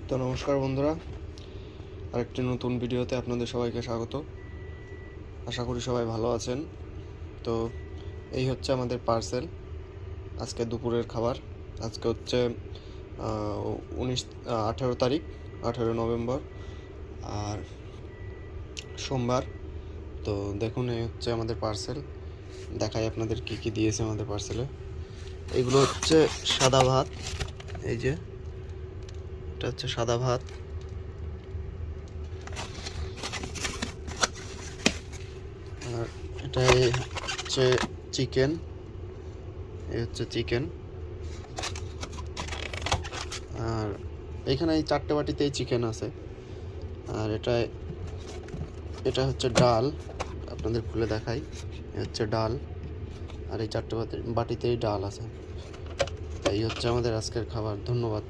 তো নমস্কার বন্ধুরা, আরেকটি নতুন ভিডিওতে আপনাদের সবাইকে স্বাগত। আশা করি সবাই ভালো আছেন। তো এই হচ্ছে আমাদের পার্সেল, আজকে দুপুরের খাবার। আজকে হচ্ছে 18 তারিখ, 18 নভেম্বর, আর সোমবার। তো দেখুন, এই হচ্ছে আমাদের পার্সেল। দেখাই আপনাদের কি কি দিয়েছে আমাদের পার্সেলে। এইগুলো হচ্ছে সাদা ভাত, এই যে এটা হচ্ছে সাদা ভাত, আর এটাই হচ্ছে চিকেন, এই হচ্ছে চিকেন। আর এখানে এই 4টে বাটিতেই চিকেন আছে। আর এটা হচ্ছে ডাল, আপনাদের খুলে দেখাই। এই হচ্ছে ডাল, আর এই 4টে বাটিতেই ডাল আছে। এই হচ্ছে আমাদের আজকের খাবার। ধন্যবাদ।